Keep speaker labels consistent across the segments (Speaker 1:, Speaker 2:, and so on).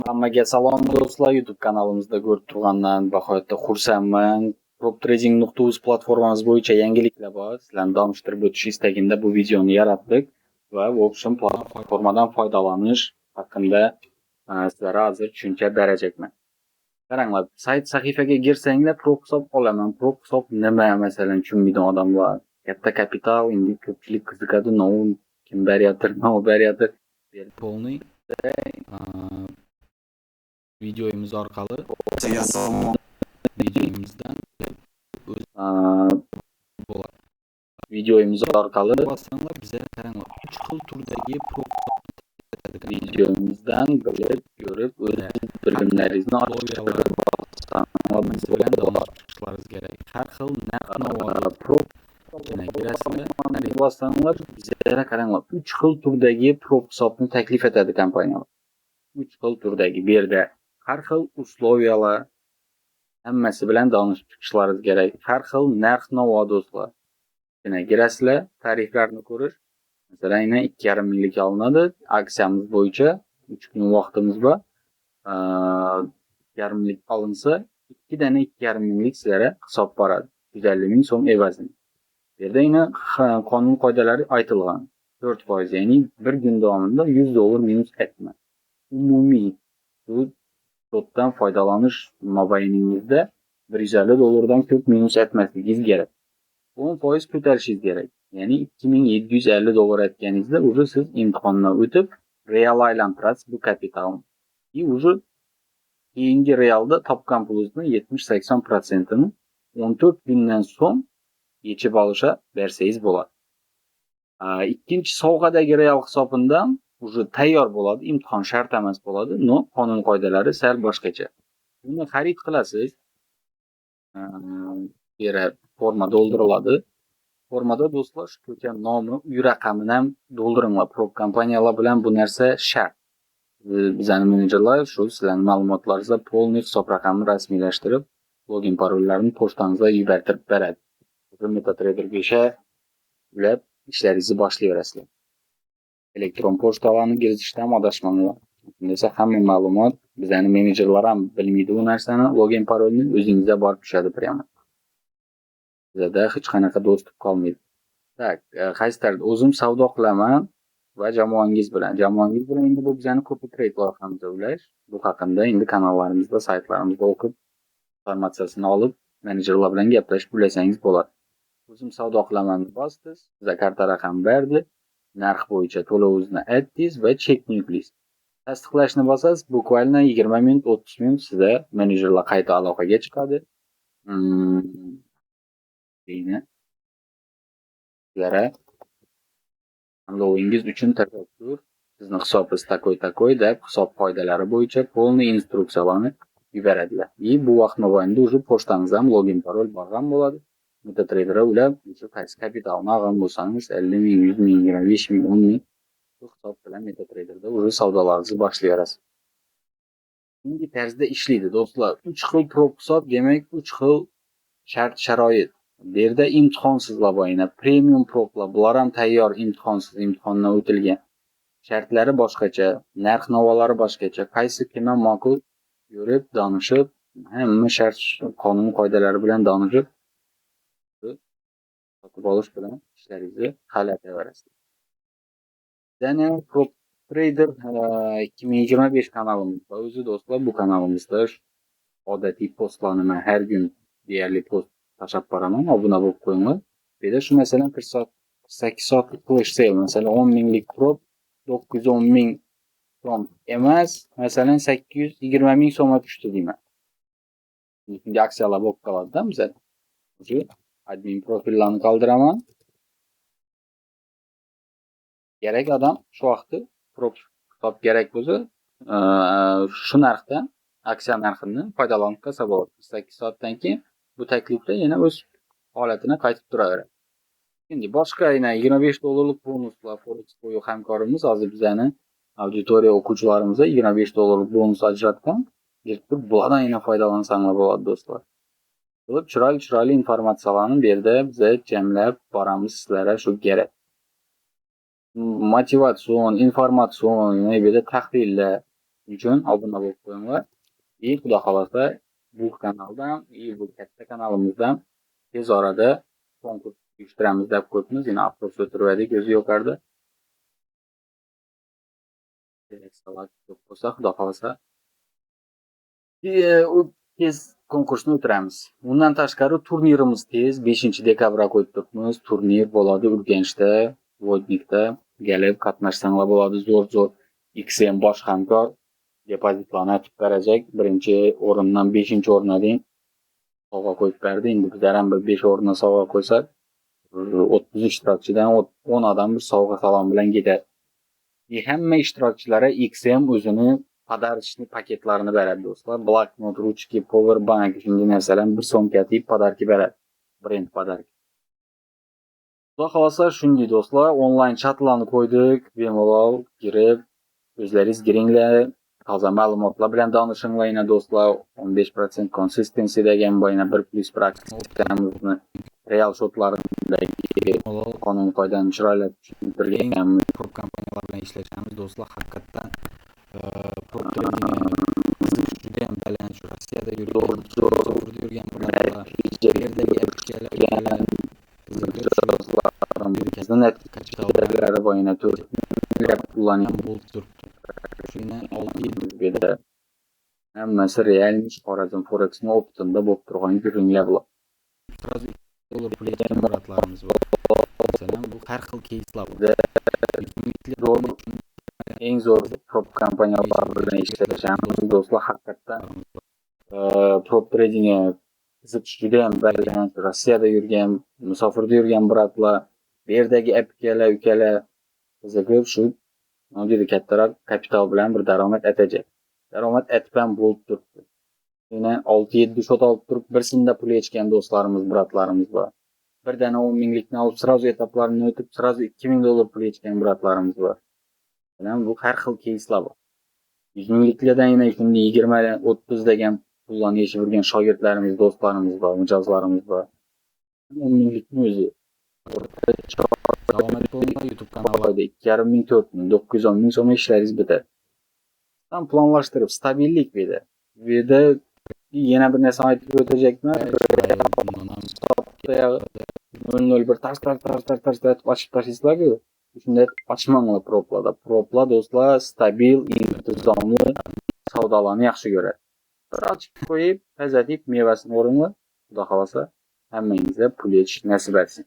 Speaker 1: Hammaga salom do'stlar, YouTube kanalimizda ko'rib turgandan nihoyatda xursandman. PropTrading.uz platformamiz bo'yicha yangiliklar bor. Sizlarni donishtirib o'tish istagida bu videoni yaratdik va bu option platformadan foydalanish haqida sizlarga hozir tushuncha berajekman. Qaranglar, sayt sahifaga girsanglar prop hisob olaman. Prop hisob nima, masalan, tushunmaydigan odamlar, katta kapital, endi ko'pchilik qiziqadi, kim beryapti, polniy videomiz orqali videomiz orqali bizga qaranglar, 3 xil turdagi videomizdan bilib ko'rib o'z bilimlaringizni oshirib kerak. Har xil narx-navolar prop girasizlar, bizga qaranglar, 3 xil turdagi prop hisobni taklif etadi kompaniyalar. 3 xil turdagi bu yerda har xil usloviyalar, hammasi bilan tanishib chiqishlaringiz kerak. Har xil narx-navo do'stlar. Girasizlar, tariflarni ko'rish. Masalan, 2,5 minglik olinadi. Aksiyamiz bo'yicha 3 kun vaqtimiz bor. 2,5 minglik olinsa, 2 dana 2,5 minglik sizlarga hisob boradi. 150 ming so'm evaziga. Bu yerda qonun qoidalari aytilgan. 4%, ya'ni bir kun davomida $100 minus etma. Umumiy sotdan foydalanish mobayningizda $150 ko'p minus etmasligingiz kerak. 10% ko'tarishingiz kerak. Ya'ni $2,750 etganingizda уже siz imtihondan o'tib real aylantirasiz bu kapitalni. Уже keyingi realda topgan pulingizni 70-80%ni 14 kundan so'ng yechib olishga bersangiz bo'ladi. Ikkinchi sovg'adagi real hisobindan уже tayyor bo'ladi, imtihon shart emas bo'ladi, no qonun qoidalari sal boshqacha. Buni xarid qilasiz. Forma to'ldiriladi. Formada do'stlar shu ko'cha nomi, uy raqamini ham to'ldiringlar. Prop kompaniyalar bilan bu narsa shart. Bizning menejerlar shu sizlarning ma'lumotlaringizga polniy hisob raqamini rasmiylashtirib, login parollarni pochtangizga yubortirib beradi. MetaTrader 5ga ulab ishlaringizni boshlayverasizlar. Elektron pochtalarni kiritishdan adashmanglar. Desa hamma ma'lumot bizning menejerlar ham bilmaydi bu narsani, login parolni o'zingizga borib tushadi prямо. Sizda hech qanaqa dostуп qolmaydi. Tak, qaysi tarafda o'zim savdo qilaman va jamoangiz bilan endi bu bizning copy-trade loyihamizni ulash. Bu haqida endi kanallarimizda, saytlarimizda o'qib, informatsiyasini olib, menejerlar bilan gaplashib ulasangiz bo'ladi. O'zim savdo qilaman deb bosdingiz, sizga karta raqam berdi, narx bo'yicha to'lovingizni aytdingiz va chekni yuklaysiz. Tasdiqlashni bosasiz, bukvalno 20 minut, 30 minut sizda menejerlar qayta aloqaga chiqadi. Sizlarga tanlovingiz uchun tashakkur. Sizning hisobingiz takoy deb hisob qoidalari bo'yicha polniy instruksiyalarni yuboradilar. Bu vaqt mobaynida уже pochtangizda ham login parol borgan bo'ladi. MetaTrader'ga ulab, qaysi kapitalni olgan bo'lsangiz 50 ming, 100 ming, 25 ming, 10 ming bu hisob bilan MetaTrader'da уже savdolaringizni boshlayverasiz. Bunday tarzda ishlaydi do'stlar. 3 xil prop hisob, demak 3 xil shart-sharoit. Bu yerda imtihonsizlar bor, premium proplar, bular ham tayyor imtihondan o'tilgan. Shartlari boshqacha, narx-navolari boshqacha. Qaysi kimga ma'qul ko'rib, danishib, hamma shart qonun qoidalari bilan danishib sotib olish bilan ishlaringizni hal etaverasiz. Yana PropTrader 2025 kanalimiz bor. O'zi do'stlar, bu kanalimizda odatiy postlarni men har kun deyarli post tashlab boraman, obuna bo'lib qo'yinglar. Bu yerda shu masalan 8 soatlik flash sale, masalan 10 minglik prop 910 ming so'm emas, masalan 820 ming so'mga tushdi deyman. Bunday aksiyalar bo'lib qoladi-da bizda. Shu admin profillarni qoldiraman. Kerak odam shu vaqtda prop hisob kerak bo'lsa, shu narxdan aksiya narxini foydalanib qolsa bo'ladi. 8 soatdan keyin bu taklifda yana o'z holatini qaytib turaveradi. Endi boshqa $25 bonuslar Forex bo'yi hamkorimiz hozir bizning auditoriya o'quvchilarimizga $25 bonus ajratgan. Bulardan yana foydalansanglar bo'ladi do'stlar. Bo'lib chiroyli informatsiyalarni bu yerda biz jamlab boramiz sizlarga shu kerak. Motivatsion, informatsion, bu yerda tahlillar, Uchun obuna bo'lib qo'yinglar. Xudo xolasa bu kanaldan, bu katta kanalimizdan tez orada konkurs uyushtiramiz deb qo'yibmiz. Yana afsus o'tirdik o'zi yo'qardi. Bo'lsa xudo xolasa u tez konkursni o'tiramiz. Undan tashqari turnirimiz tez 5-dekabrga qo'yib turibmiz. Turnir bo'ladi Urganchda, Vodnikda. Kelib qatnashsanglar bo'ladi. Zo'r XM bosh hamkor depozitlarni aytib berajak. Birinchi o'rindan 5-o'ringa deyim sovg'a qo'yib berdi. Endi bizlar ham bir 5 o'ringa sovg'a qo'ysak, 30 ishtirokchidan 10 odam bir sovg'a salom bilan ketadi. Hamma ishtirokchilari XM o'zini podarочный paketlarini beradi do'stlar. Bloknot, ruchki, power bank shunday narsalarni bir so'mga deb podarka beradi. Brend podarka. Xudo xolasa shunday do'stlar, onlayn chatlarni qo'ydik. Bemalol kirib, o'zlaringiz giringlar. Toza ma'lumotlar bilan donishinglar yana do'stlar. 15% consistency degan bo'yina 1+1 aksiyamizni real shotlaridagi qonun qoidani chiroyli tushuntirganmiz.
Speaker 2: Prop kompaniyalar bilan ishlashamiz do'stlar. Haqiqatdan juda ham baland. Rossiyada yurgan
Speaker 1: natijalari bo'yina 4 milliard pullarni
Speaker 2: shuni
Speaker 1: 6-7 hammasi realmiş Xorazm Forex'ni optimda bo'lib turgan yuringlar bular.
Speaker 2: $1 pul etgan muratlarimiz bor. Masalan, bu har xil keyslar bor.
Speaker 1: Eng zo'r prop kompaniyalar bilan ishlashamiz do'stlar. Haqiqatdan prop tradingga qiziqish juda ham baland. Rossiyada yurgan, musofirda yurgan bratlar, bu yerdagi akalar, ukalar qiziqib shu juda kattaroq kapital bilan bir daromad atacak. Daromad atban bo'lib turibdi. Yana 6-7 shot olib turib, birsinda pul echgan do'stlarimiz, bratlarimiz bor. Birdana 10 minglikni olib, srazu etaplarni o'tib, srazu $2000 pul echgan bratlarimiz bor. Bu har xil keyslar bor. 100 mingliklardan yana shunday 20 dan 30 degan pullarni yechib yurgan shogirdlarimiz, do'stlarimiz bor, mijozlarimiz bor. 10 minglikni o'zi
Speaker 2: salomat bo'linglar. YouTube kanalida
Speaker 1: 2,5 ming, 4 ming, 910 ming so'm ishlaringiz bitadi. Tam planlashtirib, stabillik berdi. Bu yerda yana bir narsa aytib o'tajakman. 001 tars ochib tashlaysizlar-ku. Shunday ochmanglar proplarda. Proplar do'stlar stabil, intizomli savdolarni yaxshi ko'radi. Bir ochib qo'yib, azadib mevasini o'ringlar. Xudo xolasa hammangizga pul yechish nasib etsin.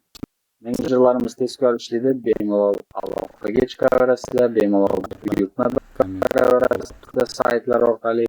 Speaker 1: Menejerlarimiz tezkor ishlaydi, bemalol aloqaga chiqaverasizlar, bemalol buyurtma beraverasizlar saytlar orqali.